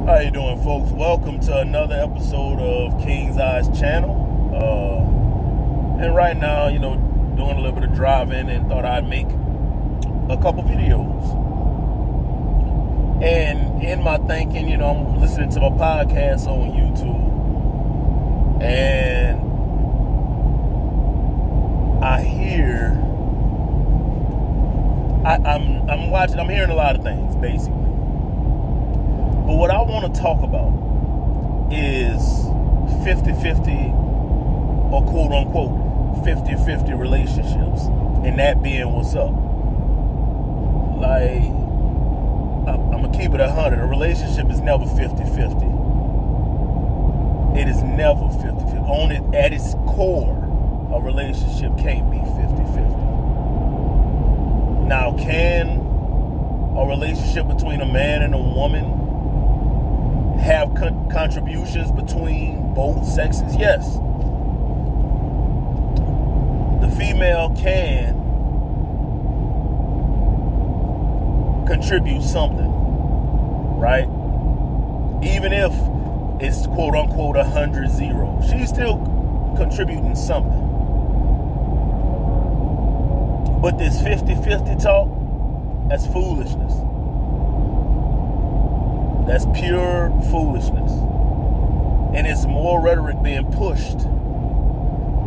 How you doing, folks? Welcome to another episode of King's Eyes channel. And right now, doing a little bit of driving and thought I'd make a couple videos. And in my thinking, I'm listening to my podcast on YouTube, and I hear, I'm hearing a lot of things, basically. But what I want to talk about is 50-50 or quote-unquote 50-50 relationships, and that being what's up. Like, I'm going to keep it 100. A relationship is never 50-50. It is never 50-50. At its core, a relationship can't be 50-50. Now, can a relationship between a man and a woman have contributions between both sexes? Yes. The female can contribute something, right? Even if it's quote unquote 100-0, she's still contributing something. But this 50-50 talk, that's foolishness. That's pure foolishness. And it's more rhetoric being pushed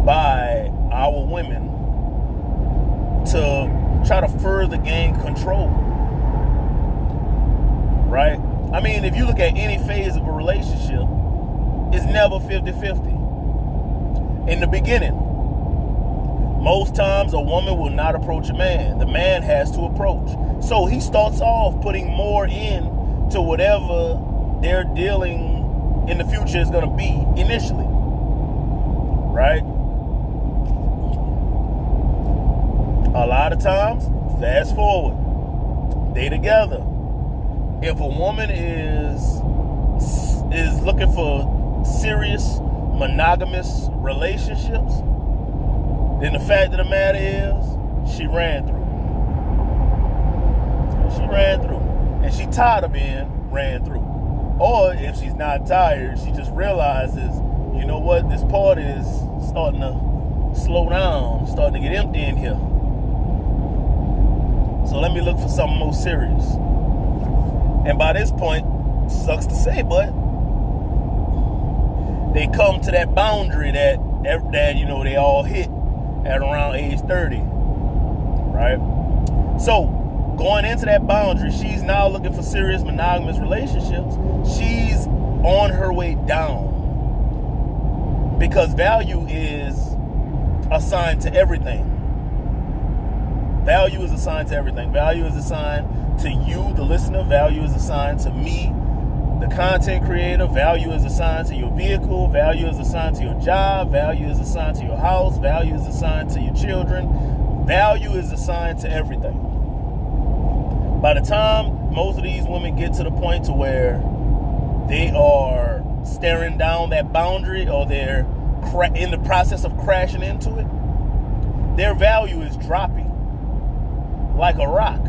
by our women to try to further gain control. Right? I mean, if you look at any phase of a relationship, it's never 50-50. In the beginning, most times a woman will not approach a man. The man has to approach. So he starts off putting more in to whatever they're dealing in the future is going to be initially, right? A lot of times, fast forward, they together. If a woman is looking for serious monogamous relationships, then the fact of the matter is, she ran through. And she tired of being ran through. Or if she's not tired, she just realizes, you know what, this party is starting to slow down, starting to get empty in here. So let me look for something more serious. And by this point, sucks to say, but they come to that boundary that they all hit at around age 30, right? So going into that boundary, she's now looking for serious monogamous relationships. She's on her way down because value is assigned to everything. Value is assigned to everything. Value is assigned to you, the listener. Value is assigned to me, the content creator. Value is assigned to your vehicle. Value is assigned to your job. Value is assigned to your house. Value is assigned to your children. Value is assigned to everything. By the time most of these women get to the point to where they are staring down that boundary, or they're in the process of crashing into it, their value is dropping like a rock.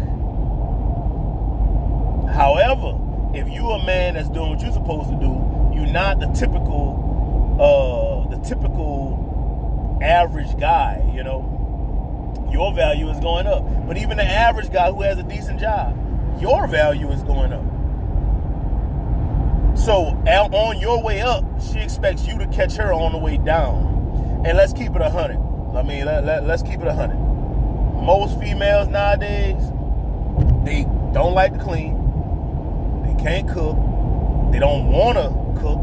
However, if you a man that's doing what you're supposed to do, you're not the typical average guy, your value is going up. But even the average guy who has a decent job, your value is going up. So on your way up, she expects you to catch her on the way down. And let's keep it 100. I mean, let's keep it 100. Most females nowadays, they don't like to clean. They can't cook. They don't want to cook.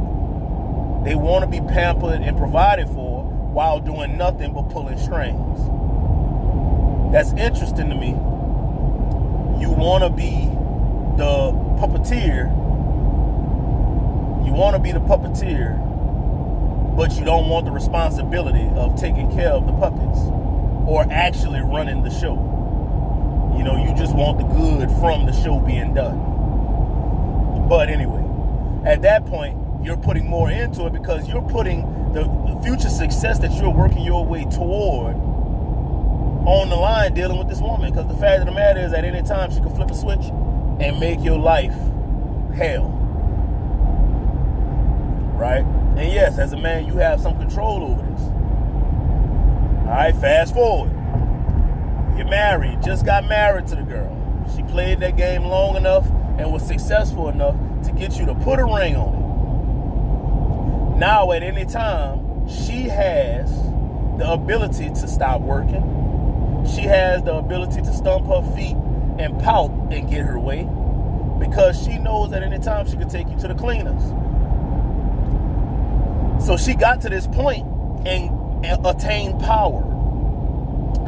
They want to be pampered and provided for while doing nothing but pulling strings. That's interesting to me. You want to be the puppeteer. But you don't want the responsibility of taking care of the puppets or actually running the show. You just want the good from the show being done. But anyway, at that point, you're putting more into it because you're putting the future success that you're working your way toward on the line dealing with this woman. Because the fact of the matter is, at any time she can flip a switch and make your life hell. right? And yes, as a man, you have some control over this. All right, fast forward. You're married, just got married to the girl. She played that game long enough and was successful enough to get you to put a ring on it. Now, at any time, she has the ability to stop working. She has the ability to stump her feet and pout and get her way, because she knows at any time she could take you to the cleaners. So she got to this point and attained power.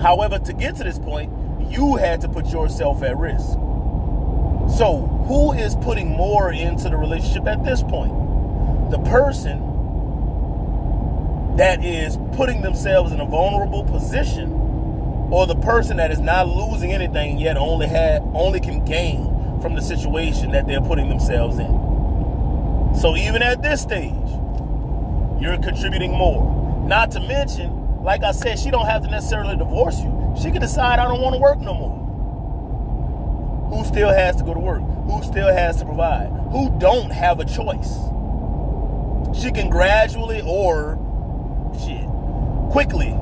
However, to get to this point, you had to put yourself at risk. So who is putting more into the relationship at this point? The person that is putting themselves in a vulnerable position, or the person that is not losing anything yet only can gain from the situation that they're putting themselves in? So even at this stage, you're contributing more. Not to mention, like I said, she don't have to necessarily divorce you. She can decide, I don't want to work no more. Who still has to go to work? Who still has to provide? Who don't have a choice? She can gradually or quickly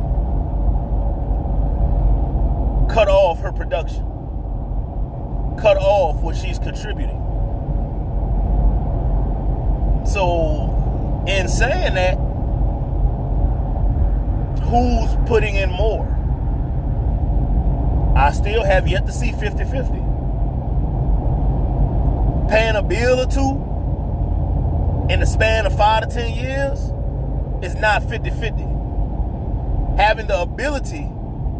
cut off her production. Cut off what she's contributing. So, in saying that, who's putting in more? I still have yet to see 50-50. Paying a bill or two in the span of 5 to 10 years is not 50-50. Having the ability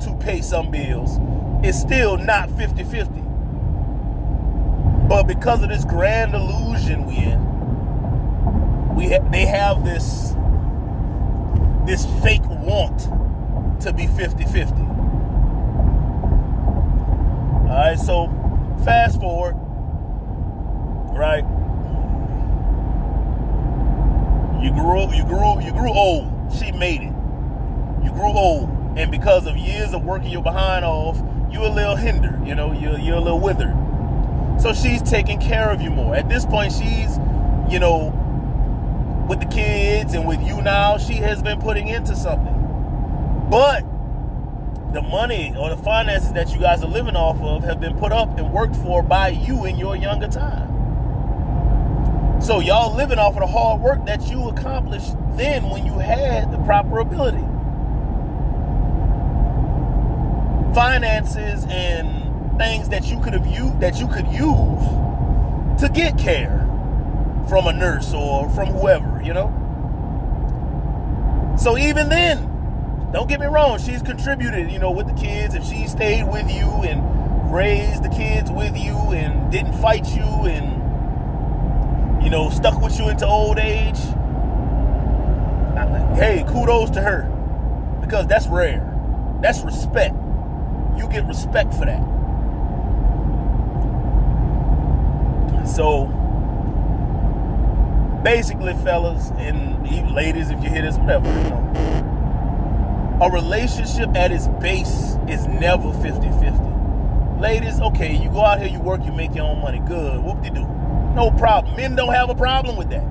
to pay some bills is still not 50-50. But because of this grand illusion they have this fake want to be 50-50. All right, so fast forward, right? You grew old. She made it. You grew old, and because of years of working your behind off, you're a little hindered. You're a little withered. So she's taking care of you more. At this point, she's, with the kids and with you now, she has been putting into something. But the money or the finances that you guys are living off of have been put up and worked for by you in your younger time. So y'all living off of the hard work that you accomplished then when you had the proper ability. Finances and things that you could use to get care from a nurse or from whoever, So even then, don't get me wrong, she's contributed, with the kids. If she stayed with you and raised the kids with you and didn't fight you and, stuck with you into old age, hey, kudos to her, because that's rare. That's respect. You get respect for that. So, basically, fellas and even ladies, if you hear this, whatever, a relationship at its base is never 50-50. Ladies, okay, you go out here, you work, you make your own money. Good. Whoop-de-doo. No problem. Men don't have a problem with that.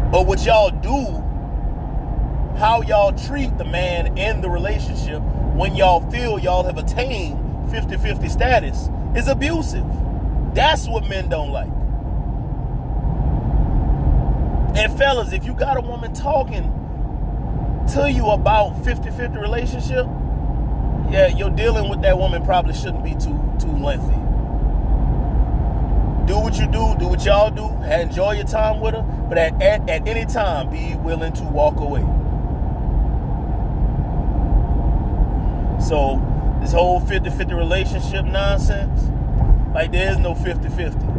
But what y'all do, how y'all treat the man in the relationship when y'all feel y'all have attained 50-50 status is abusive. That's what men don't like. And fellas, if you got a woman talking to you about 50-50 relationship, yeah, you're dealing with that woman probably shouldn't be too lengthy. Do what you do what y'all do, enjoy your time with her, but at any time, be willing to walk away. So, this whole 50-50 relationship nonsense, like there's no 50-50.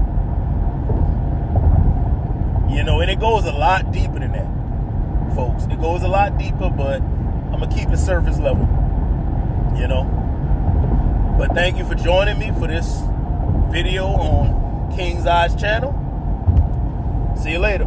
And it goes a lot deeper than that, folks. It goes a lot deeper, but I'm going to keep it surface level, But thank you for joining me for this video on King's Eyes channel. See you later.